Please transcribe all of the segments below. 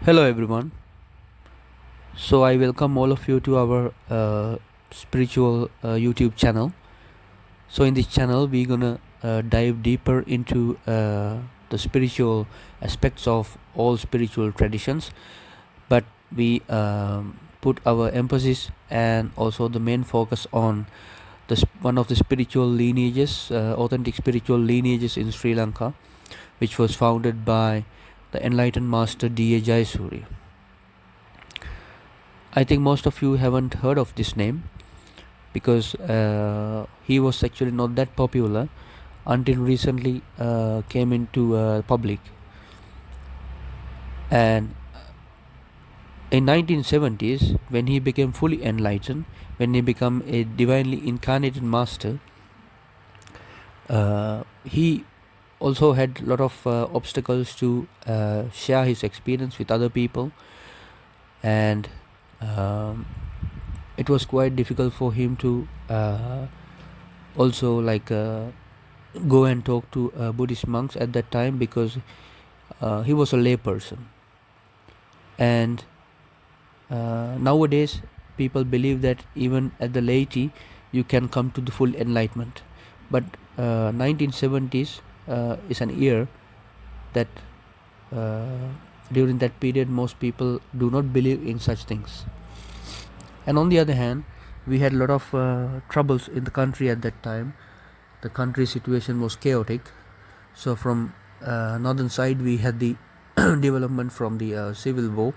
Hello everyone. So I welcome all of you to our spiritual YouTube channel. So in this channel we're gonna dive deeper into the spiritual aspects of all spiritual traditions, but we put our emphasis and also the main focus on one of the spiritual lineages, authentic spiritual lineages in Sri Lanka, which was founded by the enlightened master D.A. Jayasuriya. I think most of you haven't heard of this name because he was actually not that popular until recently came into public. And in 1970s, when he became fully enlightened, when he became a divinely incarnated master, he also had a lot of obstacles to share his experience with other people, and it was quite difficult for him to also go and talk to Buddhist monks at that time because he was a lay person. And nowadays people believe that even at the laity you can come to the full enlightenment, but 1970s is an year that during that period most people do not believe in such things. And on the other hand, we had a lot of troubles in the country at that time. The country situation was chaotic. So from northern side we had the development from the civil war,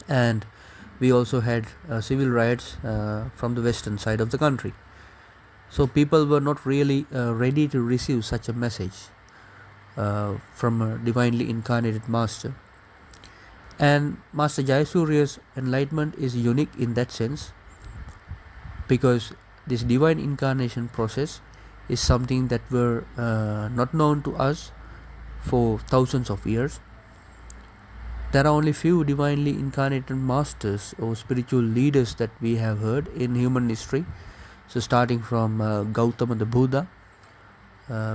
and we also had civil riots from the western side of the country. So people were not really ready to receive such a message from a divinely incarnated master. And Master Jayasuriya's enlightenment is unique in that sense because this divine incarnation process is something that were not known to us for thousands of years. There are only few divinely incarnated masters or spiritual leaders that we have heard in human history. So starting from Gautama the Buddha,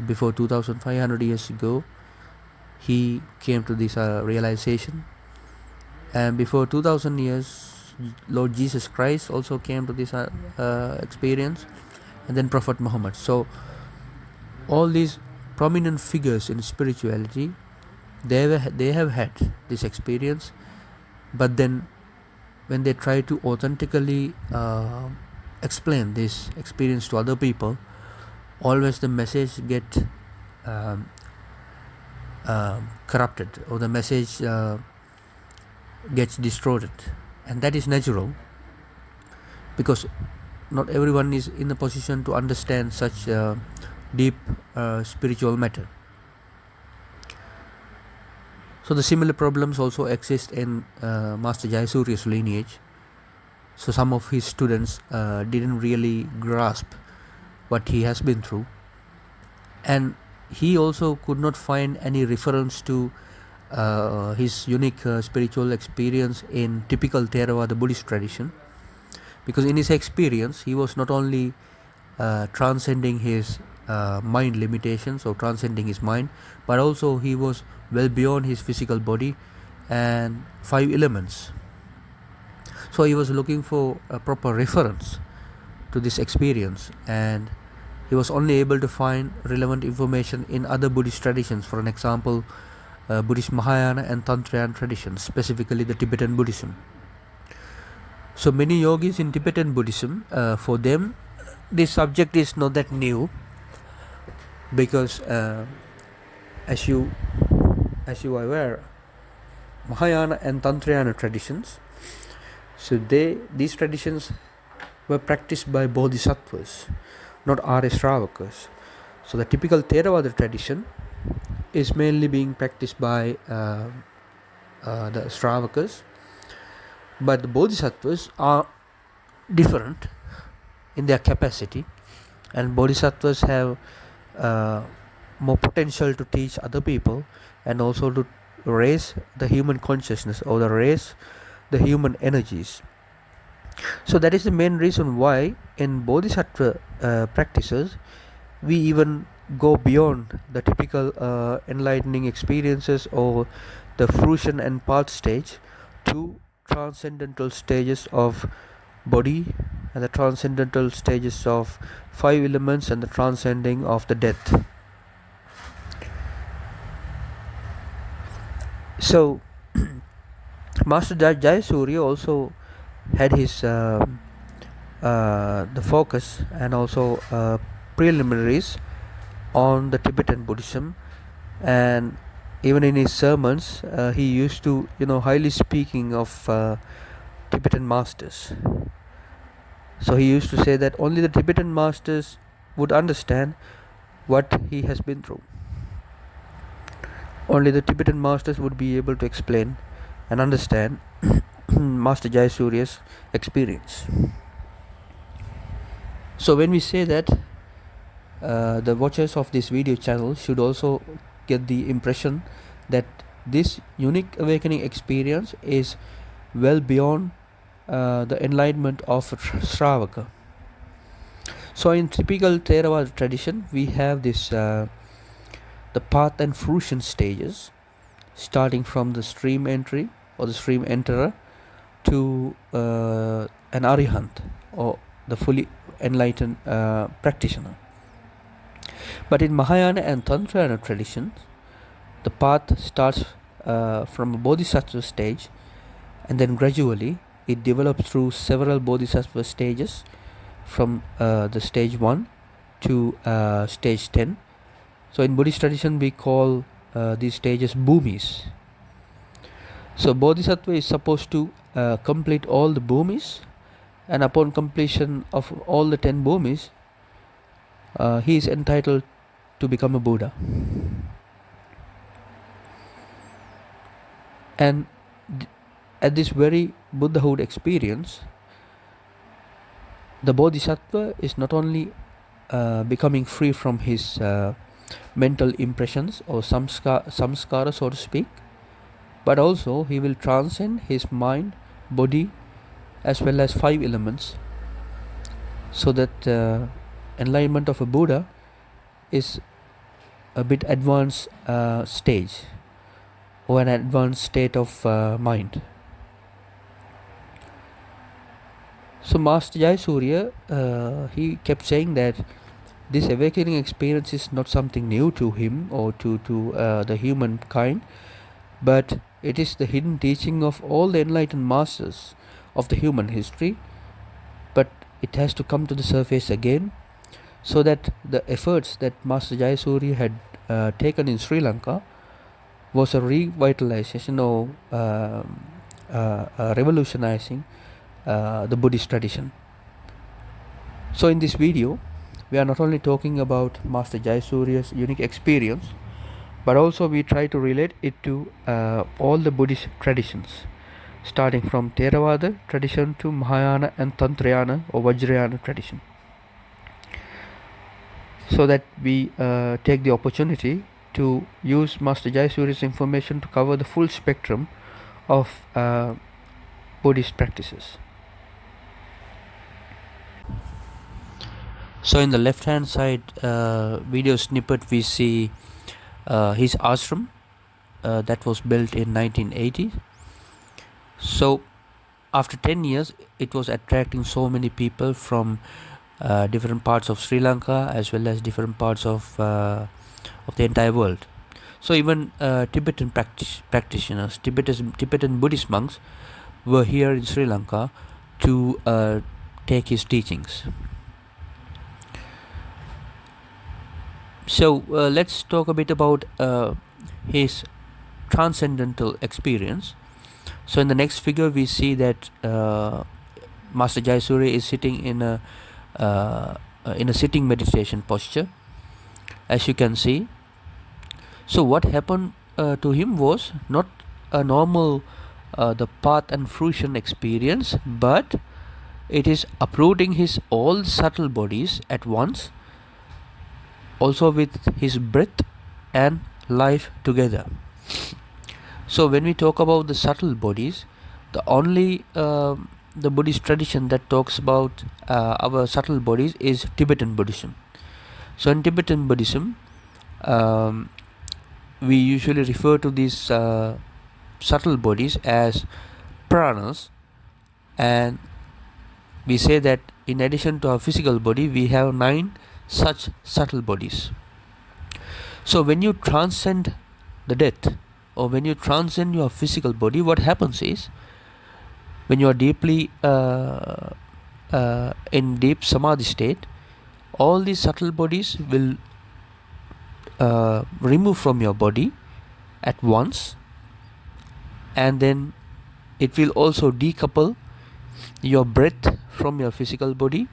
before 2500 years ago, he came to this realization. And before 2000 years, Lord Jesus Christ also came to this experience, and then Prophet Muhammad. So all these prominent figures in spirituality, they have had this experience, but then when they try to authentically explain this experience to other people, always the message get corrupted, or the message gets distorted. And that is natural because not everyone is in a position to understand such deep spiritual matter. So the similar problems also exist in Master Jayasuriya's lineage. So some of his students didn't really grasp what he has been through, and he also could not find any reference to his unique spiritual experience in typical Theravada Buddhist tradition, because in his experience he was not only transcending his mind limitations or transcending his mind, but also he was well beyond his physical body and 5 elements. So he was looking for a proper reference to this experience, and he was only able to find relevant information in other Buddhist traditions. For an example, Buddhist Mahayana and Vajrayana traditions, specifically the Tibetan Buddhism. So many yogis in Tibetan Buddhism, for them this subject is not that new, because as you are aware, Mahayana and Vajrayana traditions, so these traditions were practiced by Bodhisattvas, not Arya Shravakas. So the typical Theravada tradition is mainly being practiced by the Shravakas, but the Bodhisattvas are different in their capacity, and Bodhisattvas have more potential to teach other people and also to raise the human consciousness or to raise the human energies. So that is the main reason why in Bodhisattva practices we even go beyond the typical enlightening experiences or the fruition and path stage, two transcendental stages of body, and the transcendental stages of five elements, and the transcending of the death. So Master Jayasuriya also had his the focus and also preliminaries on the Tibetan Buddhism, and even in his sermons he used to highly speaking of Tibetan masters. So he used to say that only the Tibetan masters would understand what he has been through. Only the Tibetan masters would be able to explain and understand Master Jayasuriya's experience. So when we say that, the watchers of this video channel should also get the impression that this unique awakening experience is well beyond the enlightenment of a Shravaka. So in typical Theravada tradition, we have this the path and fruition stages, starting from the stream entry or the stream enterer to an arihant or the fully enlightened practitioner. But in Mahayana and Tantrayana traditions, the path starts from a Bodhisattva stage, and then gradually it develops through several Bodhisattva stages, from the stage 1 to stage 10. So in Buddhist tradition we call these stages bhumis. So Bodhisattva is supposed to complete all the bhumis, and upon completion of all the 10 bhumis, he is entitled to become a Buddha. And at this very Buddhahood experience, the Bodhisattva is not only becoming free from his mental impressions or samskara, so to speak, but also he will transcend his mind, body, as well as five elements, so that enlightenment of a Buddha is a bit advanced stage or an advanced state of mind. So Master Jayasuriya, he kept saying that this awakening experience is not something new to him or to the humankind, but it is the hidden teaching of all the enlightened masters of the human history, but it has to come to the surface again, so that the efforts that Master Jayasuriya had taken in Sri Lanka was a revitalization or revolutionizing the Buddhist tradition. So in this video, we are not only talking about Master Jayasuriya's unique experience, but also we try to relate it to all the Buddhist traditions, starting from Theravada tradition to Mahayana and Tantrayana or Vajrayana tradition, so that we take the opportunity to use Master Jayasuriya's information to cover the full spectrum of Buddhist practices. So in the left hand side video snippet, we see his ashram that was built in 1980. So after 10 years it was attracting so many people from different parts of Sri Lanka as well as different parts of the entire world. So even Tibetan practitioners, Tibetan Buddhist monks were here in Sri Lanka to take his teachings. So let's talk a bit about his transcendental experience. So in the next figure we see that Master Jayasuriya is sitting in a sitting meditation posture, as you can see. So what happened to him was not a normal the path and fruition experience, but it is uprooting his all subtle bodies at once, also with his breath and life together. So when we talk about the subtle bodies, the only the Buddhist tradition that talks about our subtle bodies is Tibetan Buddhism. So in Tibetan Buddhism, we usually refer to these subtle bodies as pranas, and we say that in addition to our physical body, we have 9 such subtle bodies. So when you transcend the death, or when you transcend your physical body, what happens is, when you are deeply in deep samadhi state, all these subtle bodies will remove from your body at once, and then it will also decouple your breath from your physical body,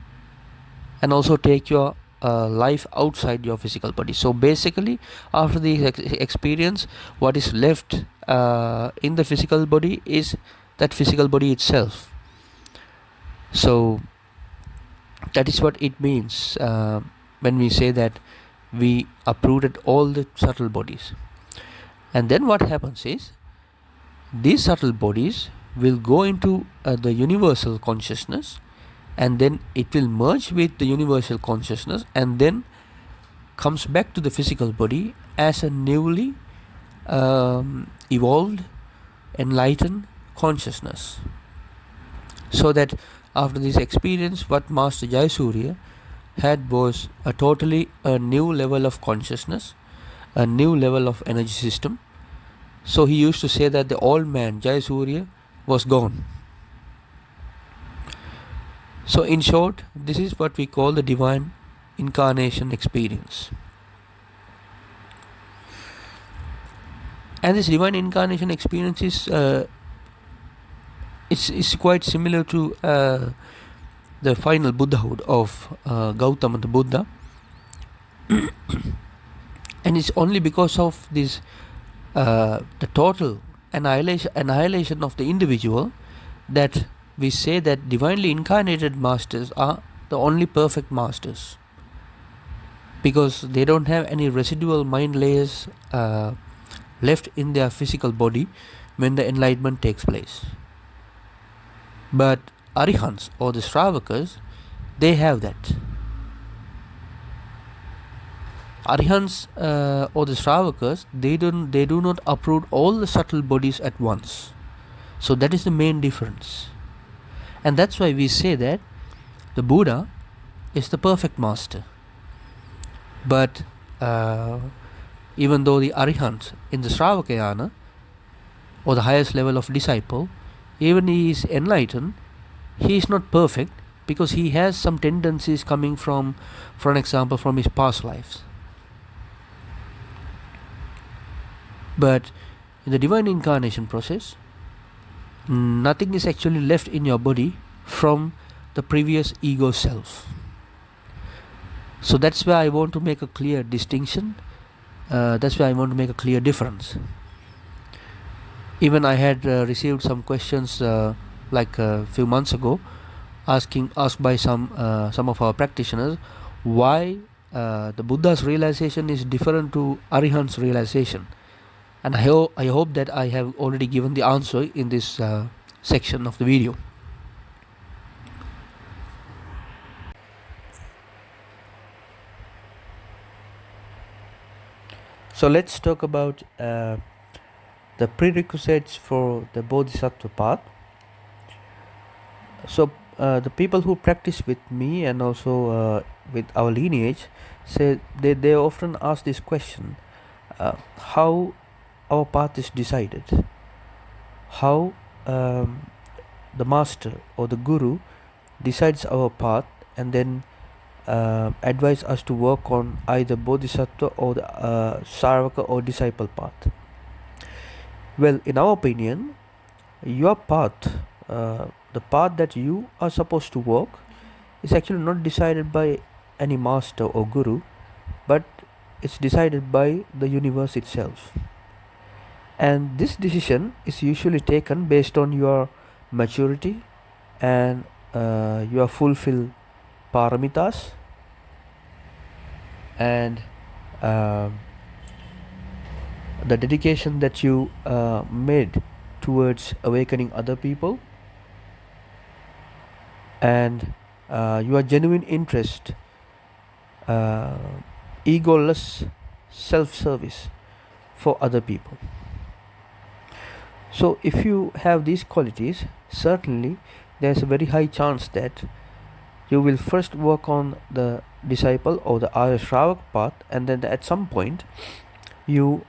and also take your life outside your physical body. So basically, after the experience, what is left in the physical body is that physical body itself. So that is what it means when we say that we uprooted all the subtle bodies. And then what happens is, these subtle bodies will go into the universal consciousness, and then it will merge with the universal consciousness, and then comes back to the physical body as a newly evolved, enlightened consciousness. So that after this experience, what Master Jayasuriya had was a totally a new level of consciousness, a new level of energy system. So he used to say that the old man Jayasuriya was gone. So in short, this is what we call the divine incarnation experience. And this divine incarnation experience is quite similar to the final Buddhahood of Gautama the Buddha. And it's only because of this the total annihilation of the individual that we say that divinely incarnated masters are the only perfect masters, because they don't have any residual mind layers left in their physical body when the enlightenment takes place. But Arihants or the Shravakas, they have that. Arihants or the Shravakas, they do not uproot all the subtle bodies at once. So that is the main difference. And that's why we say that the Buddha is the perfect master. But even though the Arihants in the Shravakayana, or the highest level of disciple, even he is enlightened, he is not perfect, because he has some tendencies coming from, for an example, from his past lives. But in the divine incarnation process, nothing is actually left in your body from the previous ego self. So that's why I want to make a clear distinction. That's why I want to make a clear difference. Even I had received some questions like a few months ago, asked by some of our practitioners, why the Buddha's realization is different to Arihant's realization. And I hope that I have already given the answer in this section of the video. So let's talk about the prerequisites for the Bodhisattva path. So the people who practice with me and also with our lineage, say they often ask this question, how our path is decided, how the master or the guru decides our path, and then advise us to work on either Bodhisattva or the Sarvaka or disciple path. Well, in our opinion, your path, the path that you are supposed to walk, is actually not decided by any master or guru, but it's decided by the universe itself. And this decision is usually taken based on your maturity and your fulfilled paramitas, and the dedication that you made towards awakening other people, and your genuine interest, egoless self-service for other people. So if you have these qualities, certainly there's a very high chance that you will first work on the disciple or the Arya Shravak path, and then at some point you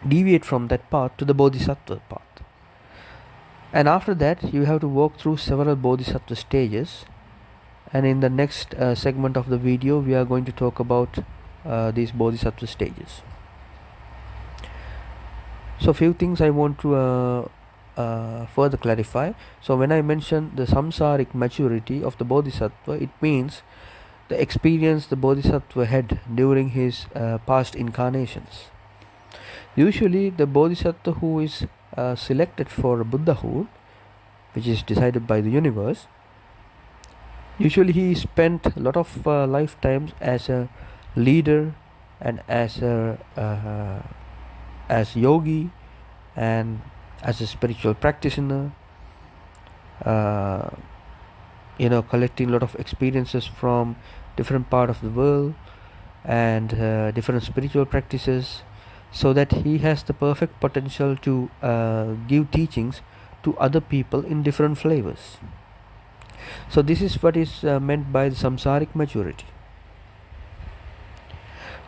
deviate from that path to the Bodhisattva path. And after that, you have to walk through several Bodhisattva stages. And in the next segment of the video, we are going to talk about these Bodhisattva stages. So, few things I want to further clarify. So, when I mention the samsaric maturity of the Bodhisattva, it means the experience the Bodhisattva had during his past incarnations. Usually, the Bodhisattva who is selected for Buddhahood, which is decided by the universe, usually he spent a lot of lifetimes as a leader and as yogi and as a spiritual practitioner, collecting a lot of experiences from different part of the world and different spiritual practices, so that he has the perfect potential to give teachings to other people in different flavors. So this is what is meant by the samsaric maturity.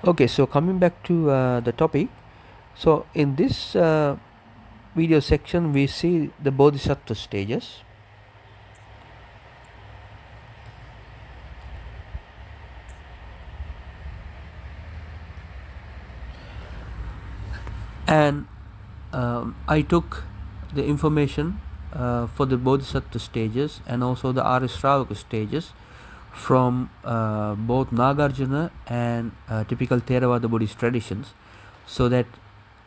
Okay, so coming back to the topic. So in this video section, we see the Bodhisattva stages. And I took the information for the Bodhisattva stages and also the Arya Shravaka stages from both Nagarjuna and typical Theravada Buddhist traditions, so that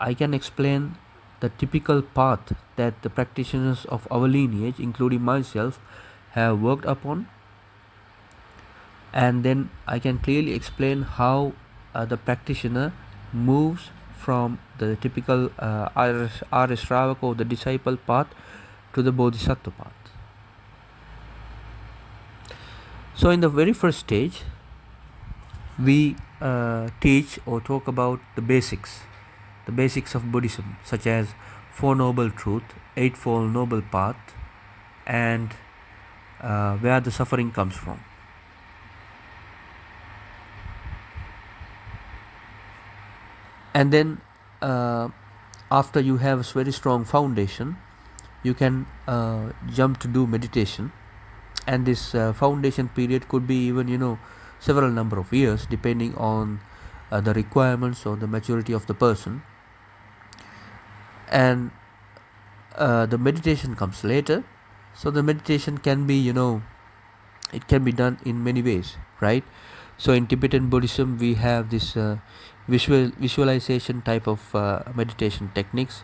I can explain the typical path that the practitioners of our lineage, including myself, have worked upon, and then I can clearly explain how the practitioner moves from the typical Arya Shravaka or the disciple path to the Bodhisattva path. So in the very first stage, we teach or talk about the basics of Buddhism, such as Four Noble Truth, Eightfold Noble Path, and where the suffering comes from. And then after you have a very strong foundation, you can jump to do meditation, and this foundation period could be even several number of years, depending on the requirements or the maturity of the person. And the meditation comes later. So the meditation can be it can be done in many ways, right? So in Tibetan Buddhism, we have this visualization type of meditation techniques,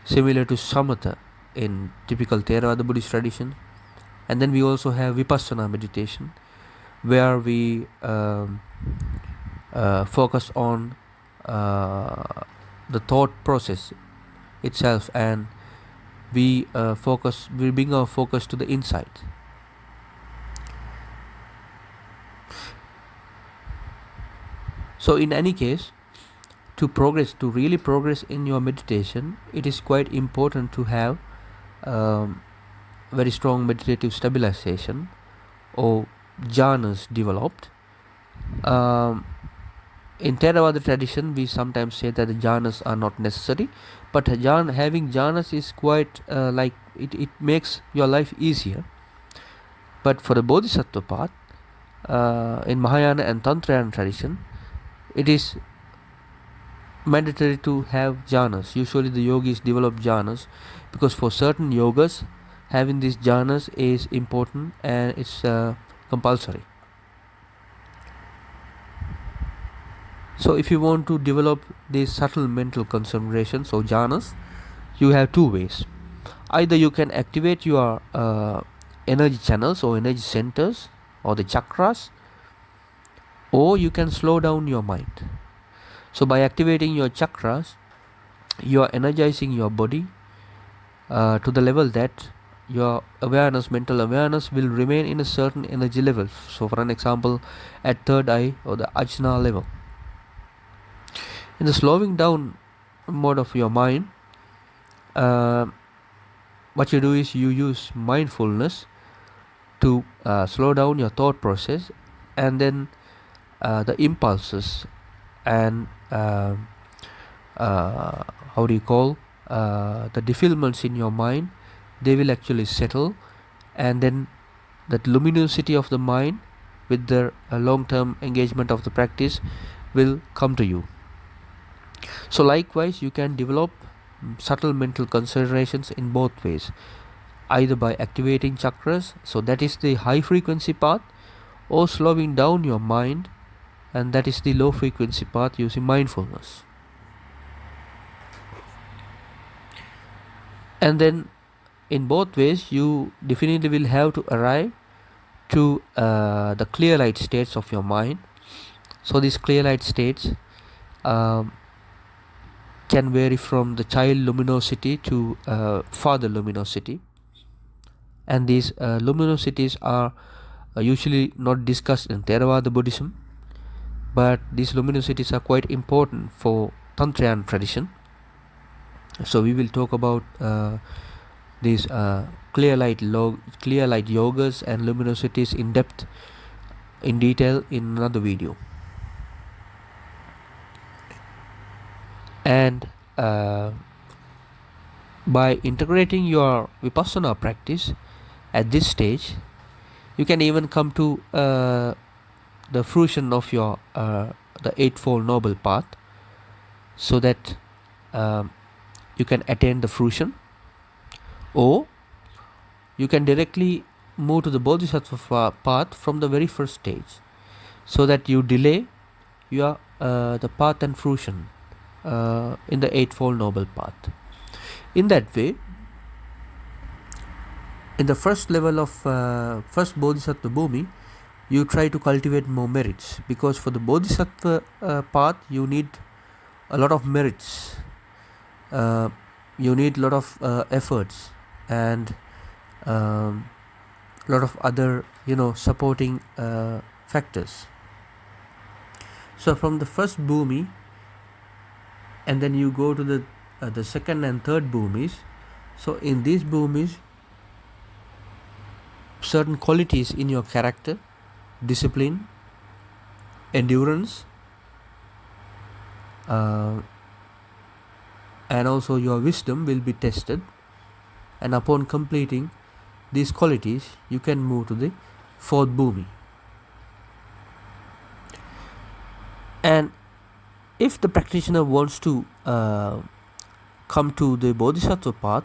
similar to samatha in typical Theravada Buddhist tradition. And then we also have vipassana meditation, where we focus on the thought process itself, and we bring our focus to the insight. So in any case, to really progress in your meditation, it is quite important to have very strong meditative stabilization or jhanas developed. In Theravada tradition, we sometimes say that the jhanas are not necessary, but having jhanas is quite it makes your life easier. But for the Bodhisattva path, in Mahayana and Tantrayana tradition, it is mandatory to have jhanas. Usually the yogis develop jhanas because for certain yogas, having these jhanas is important and it's compulsory. So if you want to develop these subtle mental concentrations or jhanas, you have two ways. Either you can activate your energy channels or energy centers or the chakras, or you can slow down your mind. So by activating your chakras, you are energizing your body to the level that your mental awareness will remain in a certain energy level. So for an example, at third eye or the ajna level. In the slowing down mode of your mind, uh, what you do is you use mindfulness to slow down your thought process, and then the impulses and uh, how do you call the defilements in your mind, they will actually settle, and then that luminosity of the mind with the long-term engagement of the practice will come to you. So likewise, you can develop subtle mental considerations in both ways, either by activating chakras, so that is the high frequency path, or slowing down your mind, and that is the low frequency path using mindfulness. And then in both ways, you definitely will have to arrive to the clear light states of your mind. So these clear light states um, can vary from the child luminosity to father luminosity, and these luminosities are usually not discussed in Theravada Buddhism, but these luminosities are quite important for Tantrian tradition. So we will talk about these clear light yogas and luminosities in depth, in detail, in another video. And by integrating your vipassana practice at this stage, you can even come to the fruition of your the eightfold noble path, so that you can attain the fruition, or you can directly move to the Bodhisattva path from the very first stage, so that you delay your the path and fruition in the eightfold noble path. In that way, in the first level of first Bodhisattva Bhumi, you try to cultivate more merits, because for the Bodhisattva path you need a lot of merits, you need a lot of efforts, and lot of other supporting factors. So from the first Bhumi, and then you go to the second and third Bhumis. So in these Bhumis, certain qualities in your character, discipline, endurance, and also your wisdom will be tested, and upon completing these qualities, you can move to the fourth Bhumi. And if the practitioner wants to come to the Bodhisattva path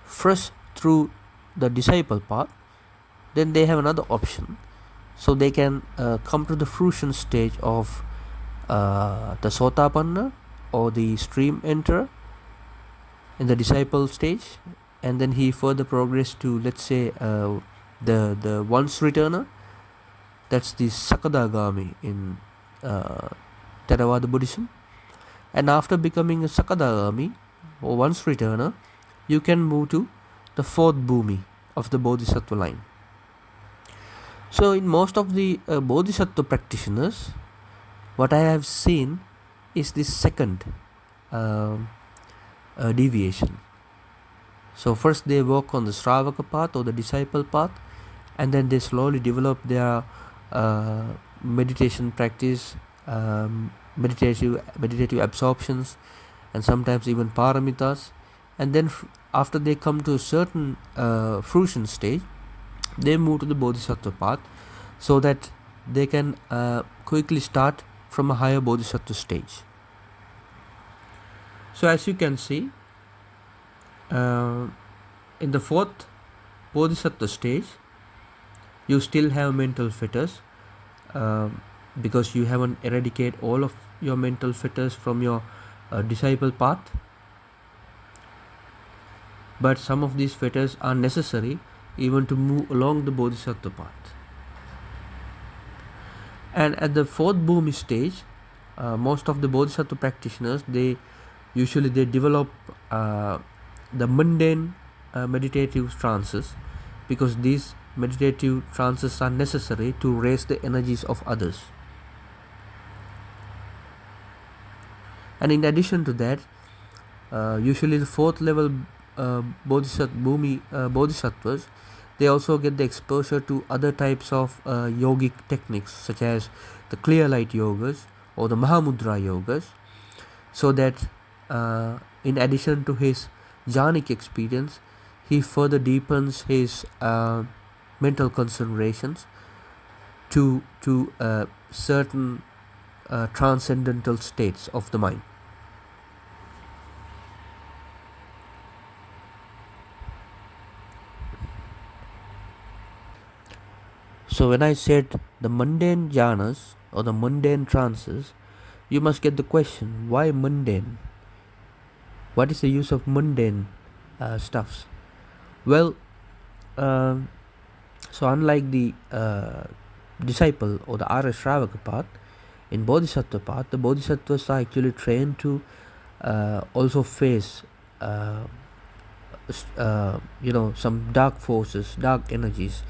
first through the disciple path, then they have another option. So they can come to the fruition stage of the Sotapanna or the stream enterer in the disciple stage, and then he further progress to, let's say, the once returner. That's the Sakadagami in Theravada Buddhism. And after becoming a Sakadagami or once returner, you can move to the fourth Bhumi of the Bodhisattva line. So in most of the Bodhisattva practitioners, what I have seen is this second deviation. So first they work on the Shravaka path or the disciple path, and then they slowly develop their meditation practice, meditative absorptions, and sometimes even paramitas. And then after they come to a certain fruition stage, they move to the Bodhisattva path, so that they can quickly start from a higher Bodhisattva stage. So as you can see, in the fourth Bodhisattva stage, you still have mental fetters, because you haven't eradicated all of your mental fetters from your disciple path. But some of these fetters are necessary even to move along the Bodhisattva path. And at the fourth Bhumi stage, most of the Bodhisattva practitioners, they develop the mundane meditative trances, because these meditative trances are necessary to raise the energies of others. And in addition to that, Usually the fourth level bodhisattvas, they also get the exposure to other types of yogic techniques such as the clear light yogas or the Mahamudra yogas, so that in addition to his jhanic experience, he further deepens his mental concentrations to certain transcendental states of the mind. So when I said the mundane jhanas or the mundane trances, you must get the question, why mundane? What is the use of mundane stuffs? Well, so unlike the disciple or the Arya Shravaka path, in Bodhisattva path, the Bodhisattvas are actually trained to also face some dark forces, dark energies,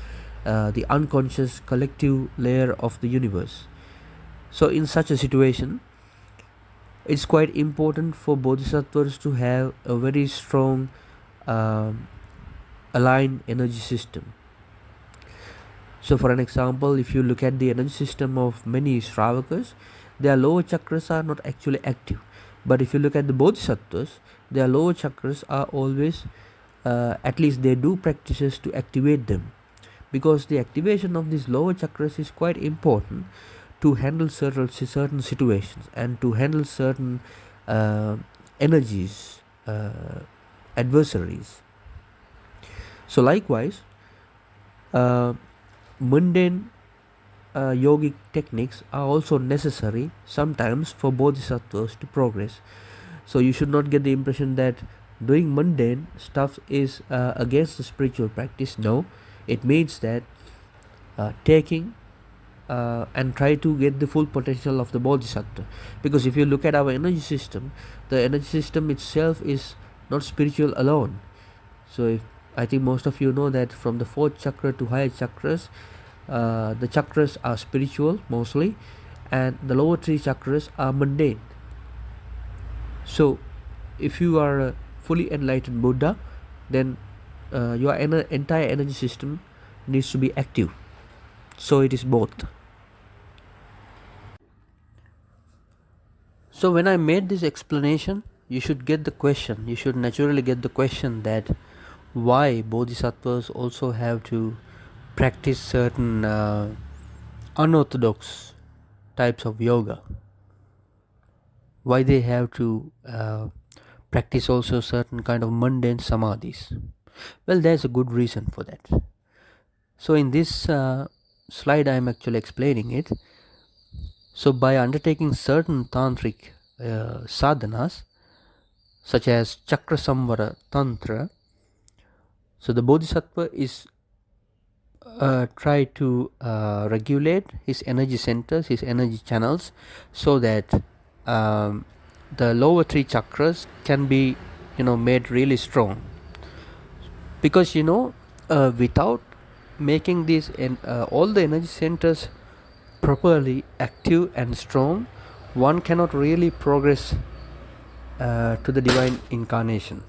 the unconscious collective layer of the universe. So in such a situation, it's quite important for Bodhisattvas to have a very strong aligned energy system. So for an example, if you look at the energy system of many Shravakas, their lower chakras are not actually active. But if you look at the Bodhisattvas, their lower chakras are always, at least they do practices to activate them, because the activation of these lower chakras is quite important to handle certain situations and to handle certain energies, adversaries. So likewise, mundane yogic techniques are also necessary sometimes for bodhisattvas to progress. So you should not get the impression that doing mundane stuff is against the spiritual practice. No, it means that taking and try to get the full potential of the bodhisattva. Because if you look at our energy system, the energy system itself is not spiritual alone. So if I think most of you know that from the fourth chakra to higher chakras, the chakras are spiritual mostly, and the lower three chakras are mundane. So if you are a fully enlightened Buddha, then your entire energy system needs to be active. So it is both. So when I made this explanation, you should naturally get the question that why bodhisattvas also have to practice certain unorthodox types of yoga, why they have to practice also certain kind of mundane samadhis. Well, there's a good reason for that. So in this slide I am actually explaining it. So by undertaking certain tantric sadhanas such as chakra samvara tantra, so the bodhisattva is try to regulate his energy centers, his energy channels, so that the lower three chakras can be made really strong. Because without making these all the energy centers properly active and strong, one cannot really progress to the divine incarnation.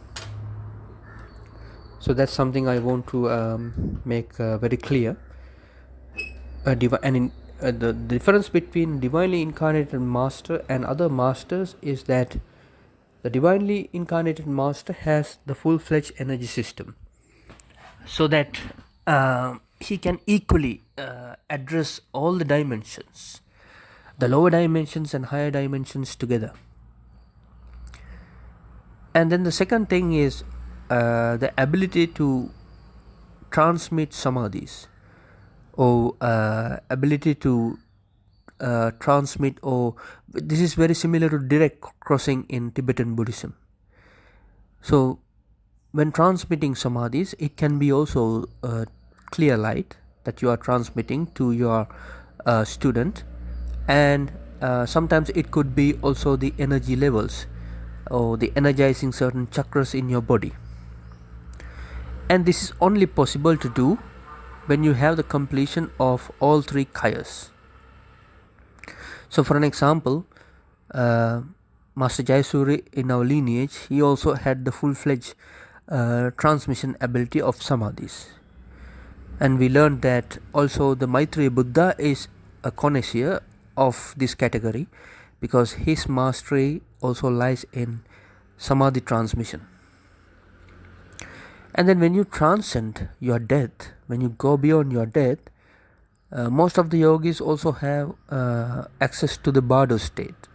So that's something I want to make very clear. The difference between divinely incarnated master and other masters is that the divinely incarnated master has the full-fledged energy system, so that he can equally address all the dimensions, the lower dimensions and higher dimensions together. And then the second thing is the ability to transmit samadhis, or ability to transmit, or this is very similar to direct crossing in Tibetan Buddhism. So when transmitting samadhis, it can be also clear light that you are transmitting to your student, and sometimes it could be also the energy levels or the energizing certain chakras in your body. And this is only possible to do when you have the completion of all three kayas. So for an example, Master Jayasuriya in our lineage, he also had the full-fledged transmission ability of samadhis. And we learned that also the Maitreya Buddha is a connoisseur of this category, because his mastery also lies in samadhi transmission. And then when you transcend your death, when you go beyond your death, most of the yogis also have access to the bardo state.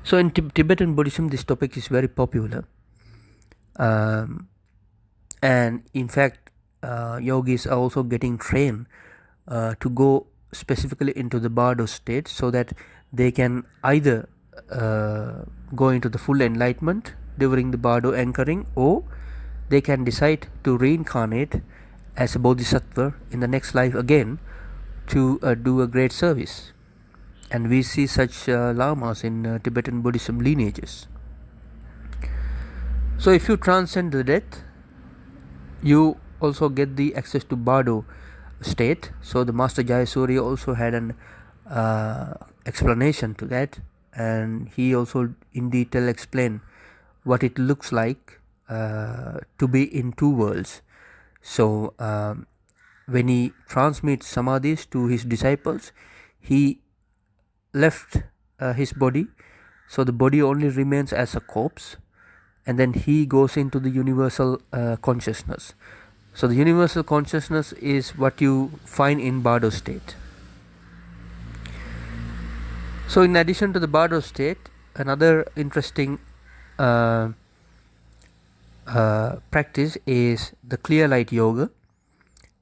So in Tibetan Buddhism, this topic is very popular. And in fact, yogis are also getting trained to go specifically into the bardo state, so that they can either go into the full enlightenment during the bardo anchoring, or they can decide to reincarnate as a bodhisattva in the next life again to do a great service. And we see such lamas in Tibetan Buddhism lineages. So if you transcend the death, you also get the access to bardo state. So the Master Jayasuriya also had an explanation to that, and he also in detail explained what it looks like to be in two worlds. So when he transmits samadhis to his disciples, he left his body, so the body only remains as a corpse, and then he goes into the universal consciousness. So the universal consciousness is what you find in bardo state. So in addition to the bardo state, another interesting practice is the clear light yoga.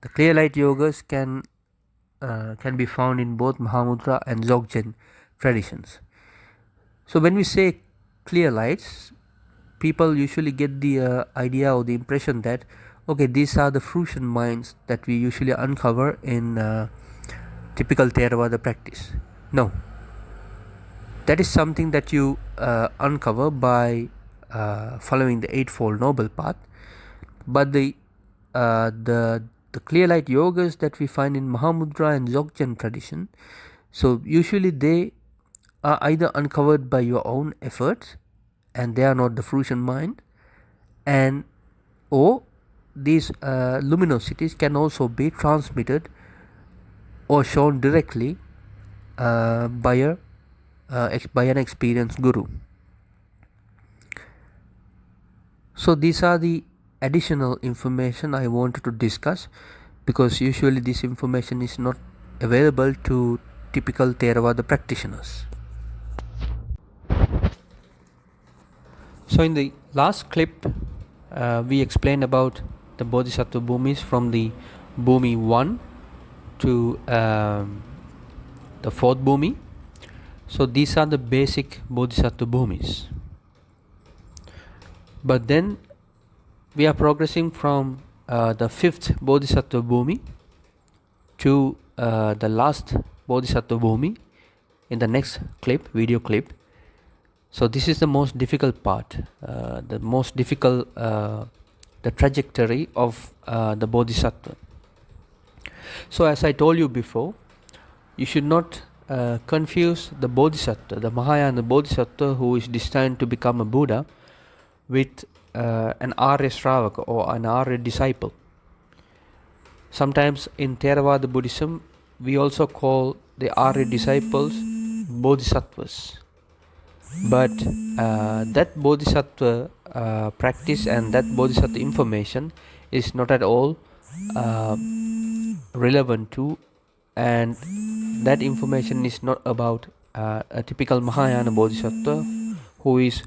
The clear light yogas can be found in both Mahamudra and Dzogchen traditions. So when we say clear lights, people usually get the idea or the impression that, okay, these are the fruition minds that we usually uncover in typical Theravada practice. No, that is something that you uncover by following the Eightfold Noble Path. But the clear light yogas that we find in Mahamudra and Dzogchen tradition, so usually they are either uncovered by your own efforts, and they are not the fruition mind, and or these luminosities can also be transmitted or shown directly by an experienced guru. So these are the additional information I wanted to discuss, because usually this information is not available to typical Theravada practitioners. So in the last clip, we explained about the Bodhisattva Bhumis from the Bhumi 1 to the 4th Bhumi. So these are the basic Bodhisattva Bhumis. But then we are progressing from the 5th Bodhisattva Bhumi to the last Bodhisattva Bhumi in the next clip, video clip. So this is the most difficult part, the trajectory of the Bodhisattva. So as I told you before, you should not confuse the Bodhisattva, the Mahayana Bodhisattva who is destined to become a Buddha, with an Arya Shravaka or an Arya disciple. Sometimes in Theravada Buddhism, we also call the Arya disciples Bodhisattvas. But that Bodhisattva practice and that Bodhisattva information is not at all relevant to, and that information is not about a typical Mahayana Bodhisattva who is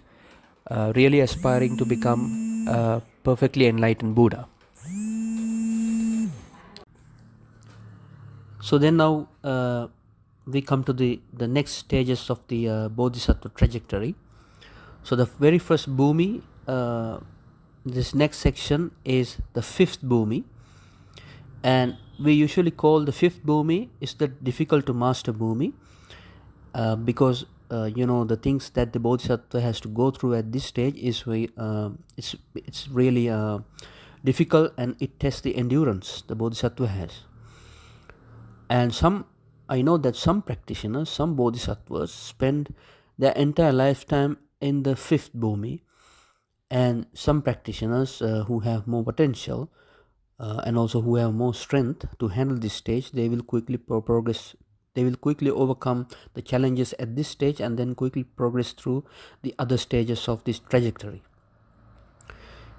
really aspiring to become a perfectly enlightened Buddha. So then now we come to the next stages of the Bodhisattva trajectory. So the very first Bhumi, this next section is the 5th Bhumi, and we usually call the 5th Bhumi is the difficult to master Bhumi, because the things that the Bodhisattva has to go through at this stage is it's really difficult, and it tests the endurance the Bodhisattva has. And I know that some practitioners, some Bodhisattvas spend their entire lifetime in the fifth bhumi. And some practitioners who have more potential and also who have more strength to handle this stage, they will quickly progress. They will quickly overcome the challenges at this stage and then quickly progress through the other stages of this trajectory.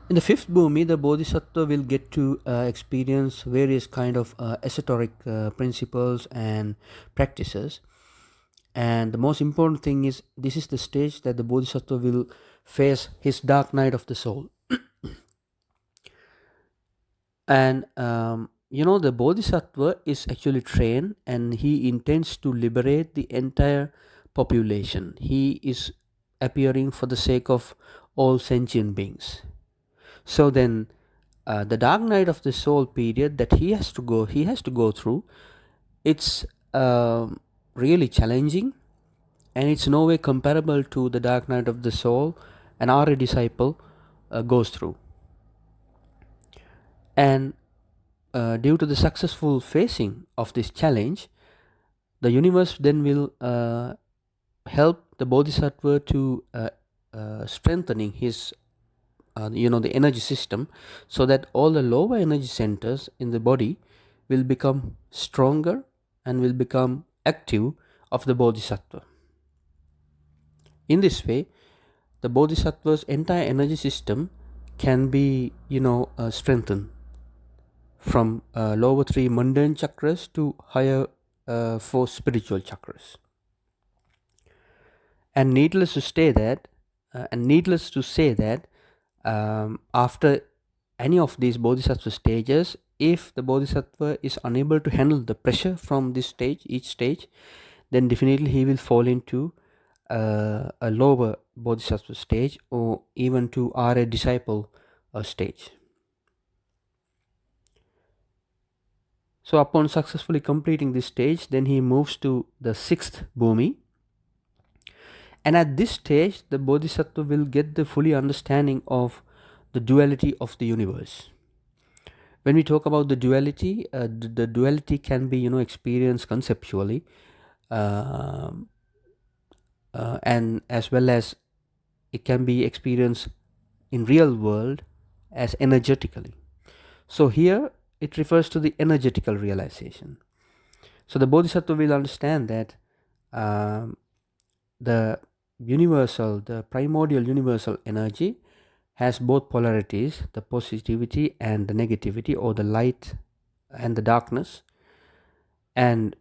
In the fifth bhumi, the bodhisattva will get to experience various kind of esoteric principles and practices. And the most important thing is, this is the stage that the bodhisattva will face his dark night of the soul. And the bodhisattva is actually trained and he intends to liberate the entire population. He is appearing for the sake of all sentient beings. So then, the dark night of the soul period that he has to go through, it's really challenging, and it's no way comparable to the dark night of the soul an Arya disciple goes through. And due to the successful facing of this challenge, the universe then will help the bodhisattva to strengthening his the energy system, so that all the lower energy centers in the body will become stronger and will become active of the bodhisattva. In this way, the bodhisattva's entire energy system can be strengthened from lower three mundane chakras to higher four spiritual chakras. And needless to say that after any of these bodhisattva stages, if the bodhisattva is unable to handle the pressure from each stage, then definitely he will fall into a lower bodhisattva stage, or even to Arya disciple stage. So upon successfully completing this stage, then he moves to the sixth bhumi. And at this stage, the bodhisattva will get the fully understanding of the duality of the universe. When we talk about the duality, the duality can be experienced conceptually, and as well as it can be experienced in real world as energetically. So here it refers to the energetical realization. So the bodhisattva will understand that the primordial universal energy has both polarities, the positivity and the negativity, or the light and the darkness. And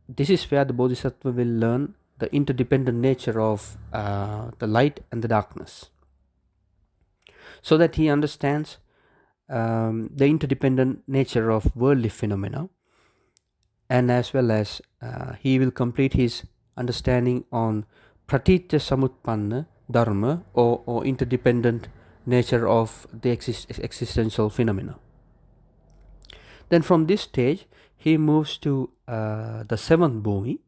this is where the bodhisattva will learn the interdependent nature of the light and the darkness, so that he understands the interdependent nature of worldly phenomena, and as well as he will complete his understanding on pratitya samutpanna dharma, or interdependent nature of the existential phenomena. Then from this stage he moves to the seventh bhumi.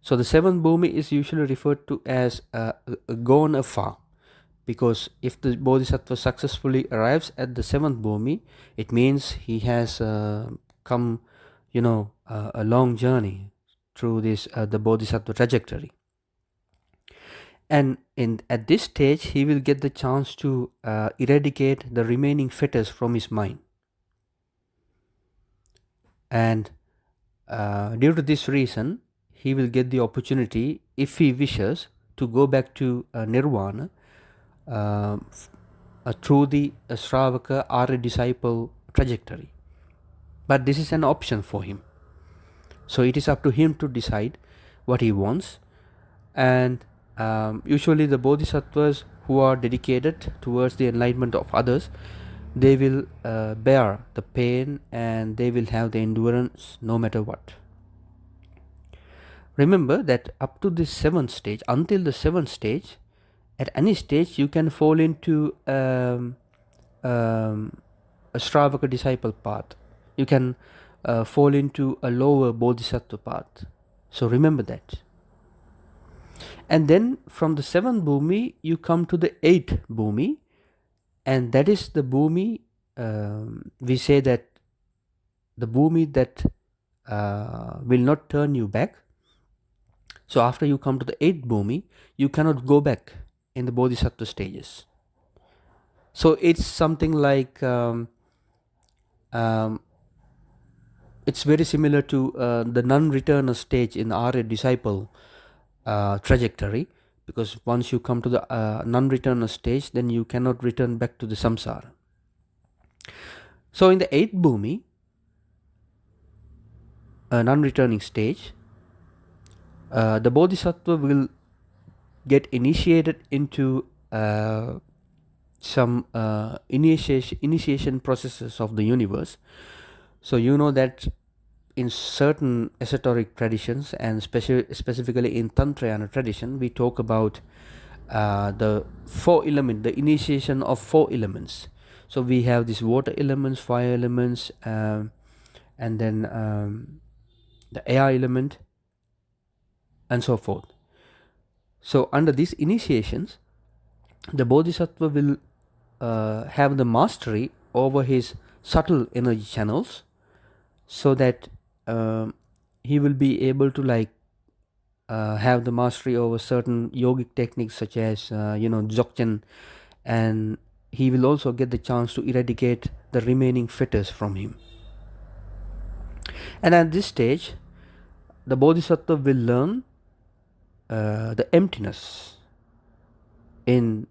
So the seventh bhumi is usually referred to as gone afar, because if the bodhisattva successfully arrives at the seventh bhumi, it means he has come a long journey through this the bodhisattva trajectory. And at this stage he will get the chance to eradicate the remaining fetters from his mind. And due to this reason, he will get the opportunity, if he wishes, to go back to nirvana through the Shravaka Arya disciple trajectory. But this is an option for him. So it is up to him to decide what he wants. And usually the bodhisattvas who are dedicated towards the enlightenment of others, they will bear the pain and they will have the endurance no matter what. Remember that up to the seventh stage, until the seventh stage, at any stage you can fall into a Shravaka disciple path. You can fall into a lower bodhisattva path. So remember that. And then from the seventh bhumi you come to the eighth bhumi, and that is the bhumi, we say that the bhumi that will not turn you back. So after you come to the 8th bhumi, you cannot go back in the Bodhisattva stages. So it's something like um, it's very similar to the non-returner stage in the Arya disciple trajectory, because once you come to the non-returner stage, then you cannot return back to the samsara. So in the 8th bhumi, non-returning stage, the Bodhisattva will get initiated into some initiation processes of the universe. So you know that in certain esoteric traditions, and specifically in Tantrayana tradition, we talk about the 4 element, the initiation of 4 elements. So we have these water elements, fire elements, and then the air element, and so forth. So under these initiations, the Bodhisattva will have the mastery over his subtle energy channels, so that he will be able to have the mastery over certain yogic techniques such as Dzogchen, and he will also get the chance to eradicate the remaining fetters from him. And at this stage, the Bodhisattva will learn the emptiness in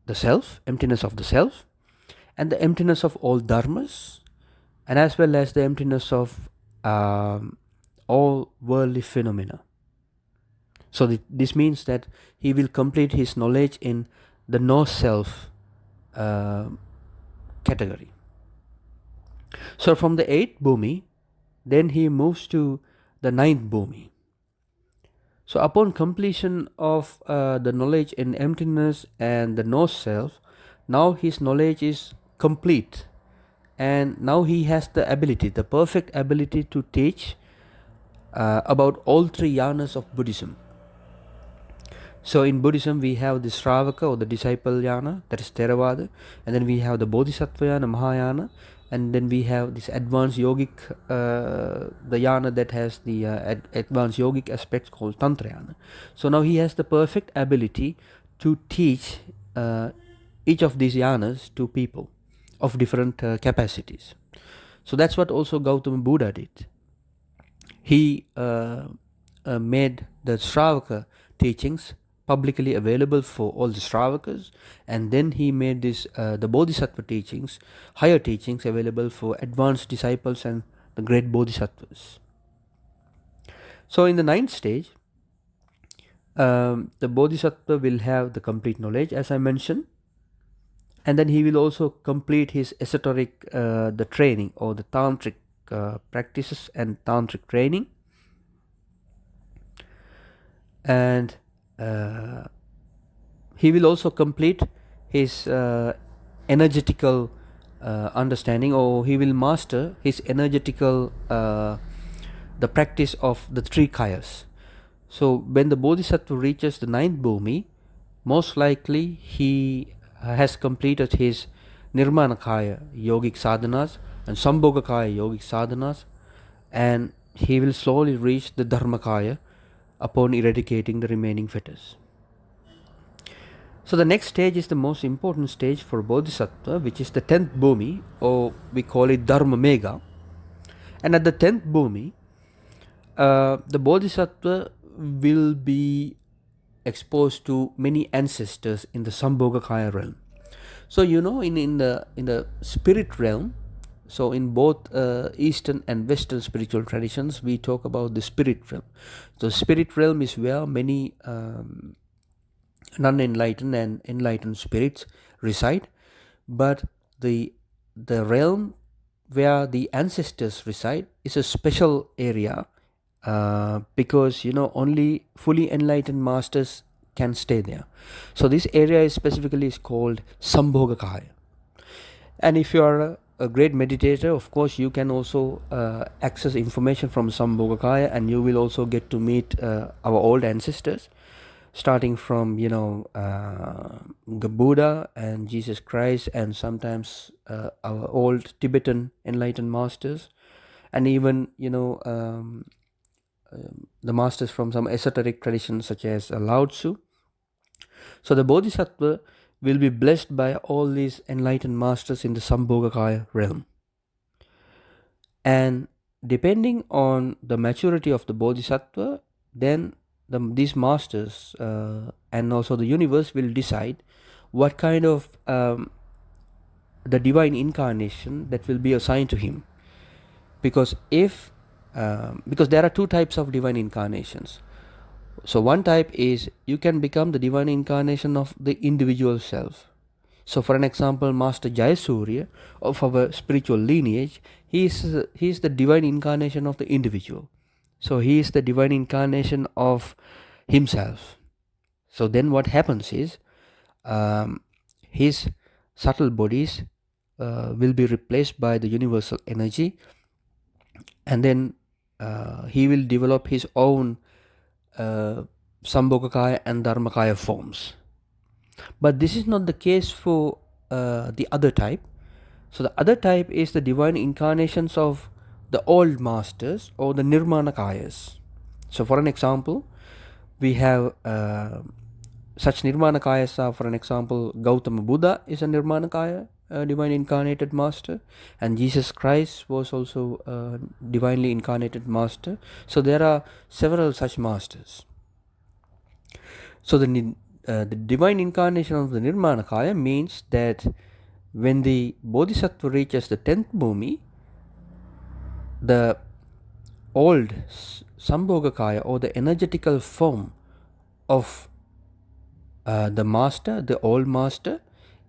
the self, emptiness of the self, and the emptiness of all dharmas, and as well as the emptiness of all worldly phenomena. So this means that he will complete his knowledge in the no-self category. So from the 8th bhumi, then he moves to the 9th bhumi. So upon completion of the knowledge in emptiness and the no-self, now his knowledge is complete, and now he has the ability, the perfect ability to teach about all 3 yanas of Buddhism. So in Buddhism, we have the Shravaka or the disciple yana, that is Theravada, and then we have the Bodhisattva yana, Mahayana, and then we have this advanced yogic, the yana that has the advanced yogic aspects called Tantrayana. So now he has the perfect ability to teach each of these yanas to people of different capacities. So that's what also Gautama Buddha did. He made the Shravaka teachings publicly available for all the Shravakas, and then he made this the Bodhisattva teachings, higher teachings, available for advanced disciples and the great Bodhisattvas. So in the 9th stage, the Bodhisattva will have the complete knowledge, as I mentioned, and then he will also complete his esoteric the training, or the tantric practices and tantric training, and he will also complete his energetical understanding, or he will master his energetical the practice of the 3 kayas. So when the Bodhisattva reaches the 9th bhumi, most likely he has completed his Nirmana Kaya yogic sadhanas and Sambhoga Kaya yogic sadhanas, and he will slowly reach the Dharmakaya upon eradicating the remaining fetters. So the next stage is the most important stage for Bodhisattva, which is the 10th bhumi, or we call it Dharma Mega. And at the 10th bhumi, the Bodhisattva will be exposed to many ancestors in the Sambhogakaya realm. So in the spirit realm, so in both Eastern and Western spiritual traditions, we talk about the spirit realm. So spirit realm is where many non-enlightened and enlightened spirits reside, but the realm where the ancestors reside is a special area, because only fully enlightened masters can stay there. So this area is specifically called Sambhogakaya. And if you are a great meditator, of course you can also access information from Sambhogakaya, and you will also get to meet our old ancestors, starting from Buddha and Jesus Christ, and sometimes our old Tibetan enlightened masters, and even the masters from some esoteric traditions such as Lao Tzu. So the Bodhisattva will be blessed by all these enlightened masters in the Sambhogakaya realm. And depending on the maturity of the Bodhisattva, then these masters and also the universe will decide what kind of the divine incarnation that will be assigned to him. Because because there are two types of divine incarnations. So one type is you can become the divine incarnation of the individual self. So for an example, Master Jayasuriya of our spiritual lineage, he is the divine incarnation of the individual. So he is the divine incarnation of himself. So then what happens is his subtle bodies will be replaced by the universal energy, and then he will develop his own Sambhogakaya and Dharmakaya forms. But this is not the case for the other type. So the other type is the divine incarnations of the old masters or the Nirmanakayas. So for an example, we have such Nirmanakayas are, for an example, Gautama Buddha is a Nirmanakaya, divine incarnated master, and Jesus Christ was also a divinely incarnated master. So there are several such masters. So the divine incarnation of the Nirmanakaya means that when the Bodhisattva reaches the 10th bhumi, the old Sambhogakaya or the energetical form of the master, the old master,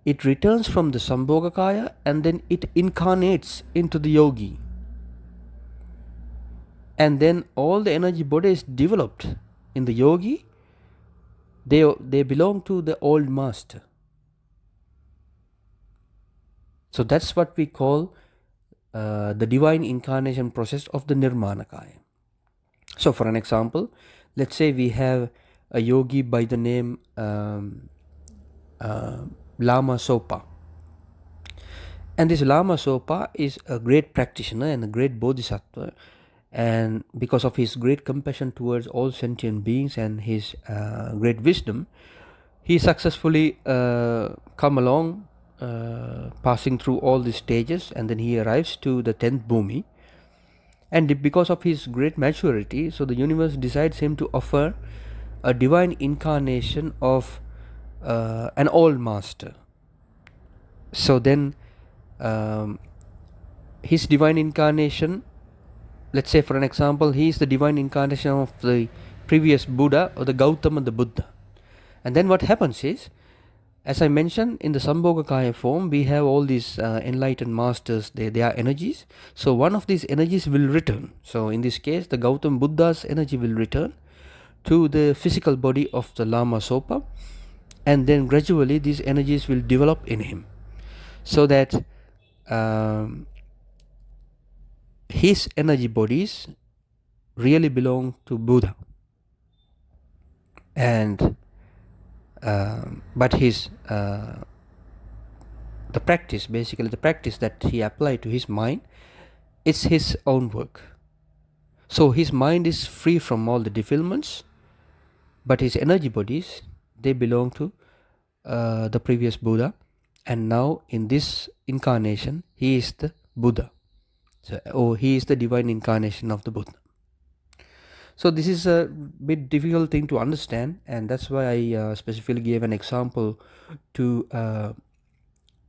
it returns from the Sambhogakaya and then it incarnates into the yogi. And then all the energy bodies developed in the yogi, they belong to the old master. So that's what we call the divine incarnation process of the Nirmanakaya. So for an example, let's say we have a yogi by the name Lama Sopa. And this Lama Sopa is a great practitioner and a great bodhisattva, and because of his great compassion towards all sentient beings and his great wisdom, he successfully come along, passing through all the stages, and then he arrives to the 10th bhumi. And because of his great maturity, so the universe decides him to offer a divine incarnation of an old master. So then his divine incarnation, let's say for an example, he is the divine incarnation of the previous Buddha or the Gautama the Buddha. And then what happens is, as I mentioned, in the Sambhogakaya form, we have all these enlightened masters, they are energies. So one of these energies will return. So in this case, the Gautama Buddha's energy will return to the physical body of the Lama Sopa, and then gradually these energies will develop in him, so that his energy bodies really belong to Buddha. And but his the practice, basically the practice that he applied to his mind, it's his own work. So his mind is free from all the defilements, but his energy bodies, they belong to the previous Buddha, and now in this incarnation he is the Buddha. So he is the divine incarnation of the Buddha. So this is a bit difficult thing to understand, and that's why I specifically gave an example to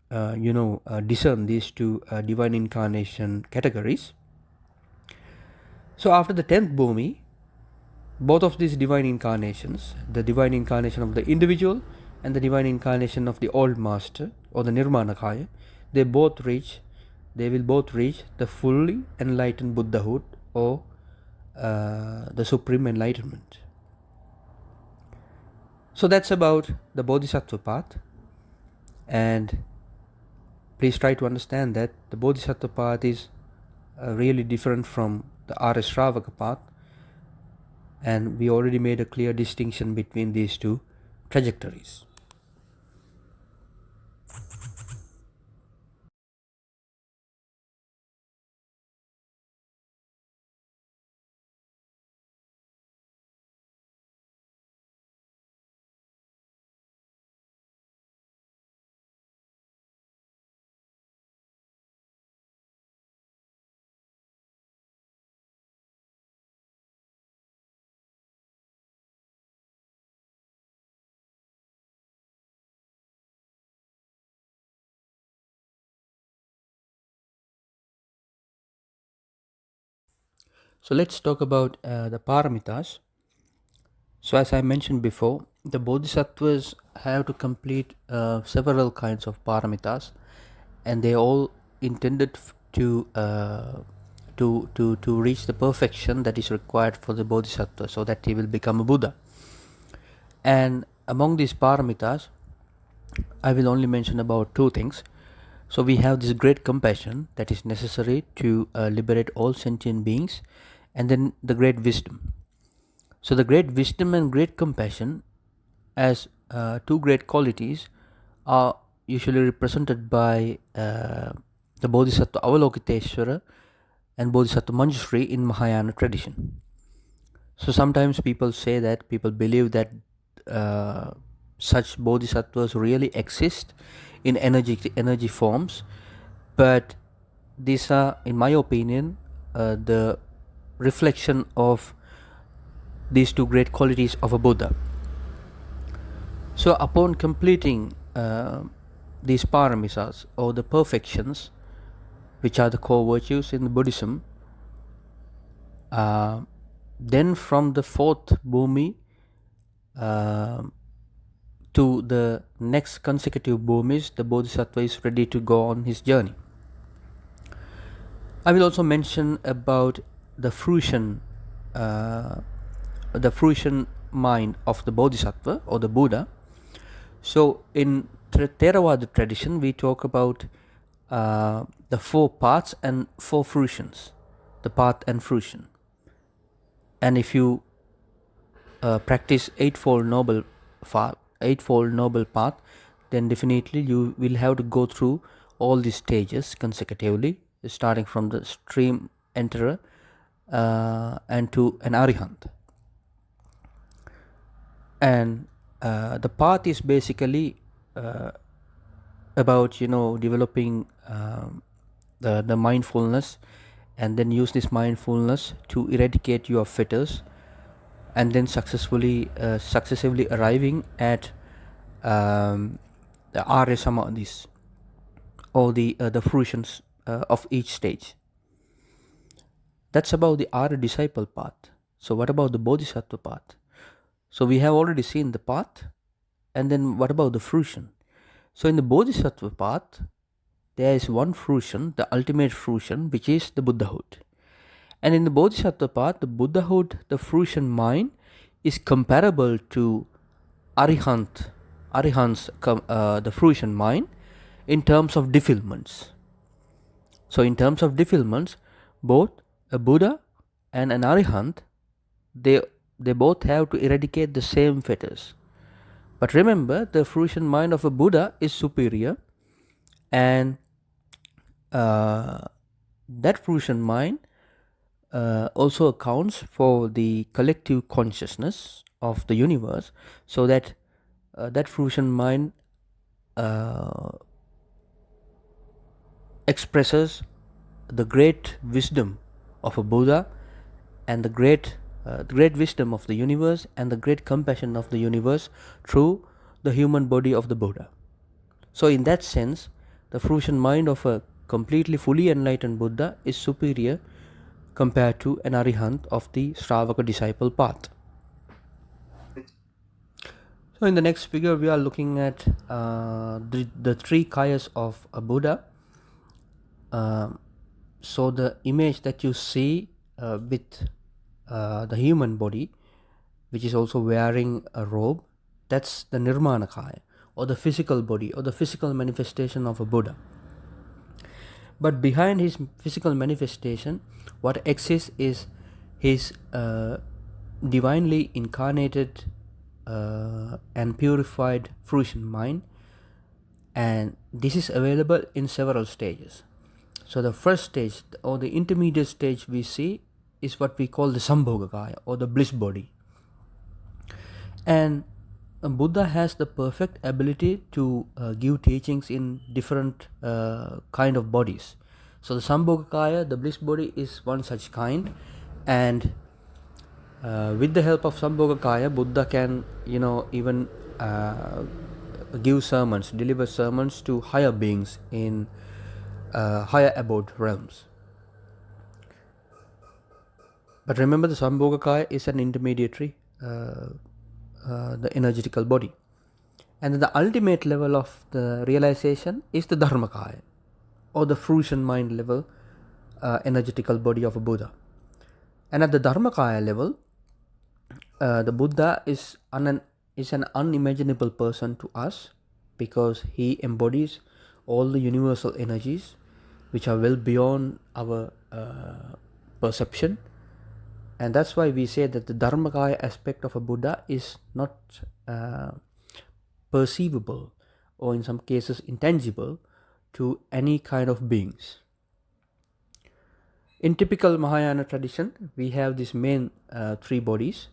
discern these two divine incarnation categories. So after the 10th bhumi, both of these divine incarnations, the divine incarnation of the individual and the divine incarnation of the old master or the Nirmanakaya, they will both reach the fully enlightened Buddhahood or the supreme enlightenment. So that's about the Bodhisattva path, and please try to understand that the Bodhisattva path is really different from the Arya Shravaka path, and we already made a clear distinction between these two trajectories. So let's talk about the paramitas. So as I mentioned before, the bodhisattvas have to complete several kinds of paramitas, and they all intended to reach the perfection that is required for the bodhisattva, so that he will become a Buddha. And among these paramitas, I will only mention about two things. So we have this great compassion that is necessary to liberate all sentient beings, and then the great wisdom. So the great wisdom and great compassion, as two great qualities, are usually represented by the Bodhisattva Avalokiteshvara and Bodhisattva Manjushri in Mahayana tradition. So sometimes people believe that such bodhisattvas really exist in energy forms, but these are, in my opinion, the reflection of these two great qualities of a Buddha. So upon completing these paramisas, or the perfections, which are the core virtues in Buddhism, then from the fourth bhumi to the next consecutive bhumis, the bodhisattva is ready to go on his journey. I will also mention about the fruition mind of the bodhisattva or the Buddha. So in Theravada tradition, we talk about the four paths and four fruitions, the path and fruition. And if you practice eightfold noble path, then definitely you will have to go through all these stages consecutively, starting from the stream enterer and to an arihant. And the path is basically about developing the mindfulness, and then use this mindfulness to eradicate your fetters, and then successively arriving at the Arya Samadhis, or the fruitions of each stage. That's about the Arya disciple path. So what about the Bodhisattva path? So we have already seen the path, and then what about the fruition? So in the Bodhisattva path, there is one fruition, the ultimate fruition, which is the Buddhahood. And in the Bodhisattva path, the Buddhahood, the fruition mind, is comparable to Arihant's the fruition mind in terms of defilements. So in terms of defilements, both a Buddha and an Arihant, they both have to eradicate the same fetters. But remember, the fruition mind of a Buddha is superior, and that fruition mind also accounts for the collective consciousness of the universe, so that that fruition mind expresses the great wisdom of a Buddha, and the great wisdom of the universe, and the great compassion of the universe through the human body of the Buddha. So in that sense, the fruition mind of a completely fully enlightened Buddha is superior compared to an Arihant of the Shravaka disciple path. So in the next figure, we are looking at the three kayas of a Buddha. So the image that you see with the human body, which is also wearing a robe, that's the Nirmana kaya, or the physical body, or the physical manifestation of a Buddha. But behind his physical manifestation, what exists is his divinely incarnated and purified fruition mind, and this is available in several stages. So the first stage, or the intermediate stage we see, is what we call the Sambhogakaya, or the bliss body. And Buddha has the perfect ability to give teachings in different kind of bodies. So the Sambhogakaya, the bliss body, is one such kind, and with the help of Sambhogakaya, Buddha can even give sermons, deliver sermons to higher beings in higher abode realms. But remember, the Sambhogakaya is an intermediary, the energetical body. And then the ultimate level of the realization is the Dharmakaya, or the Fruition mind level, energetical body of a Buddha. And at the Dharmakaya level, the Buddha is an unimaginable person to us, because he embodies all the universal energies which are well beyond our perception. And that's why we say that the Dharmakaya aspect of a Buddha is not perceivable, or in some cases intangible, to any kind of beings. In typical Mahayana tradition, we have these main three bodies,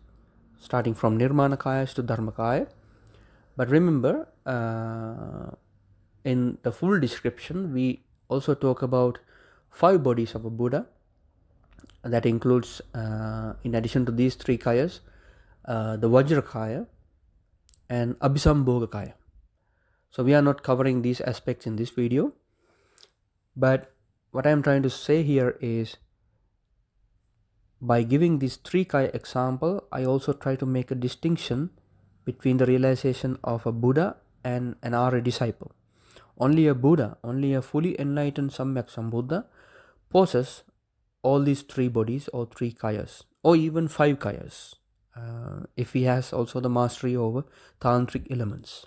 starting from Nirmanakayas to Dharmakaya. But remember, in the full description, we also talk about 5 bodies of a Buddha. That includes, in addition to these 3 kayas, the Vajrakaya and Abhisambhogakaya. So we are not covering these aspects in this video. But what I am trying to say here is, by giving this 3 kaya example, I also try to make a distinction between the realization of a Buddha and an Arya disciple. Only a Buddha, only a fully enlightened Samyak Sambuddha possesses all these 3 bodies, or 3 kayas, or even 5 kayas, if he has also the mastery over tantric elements.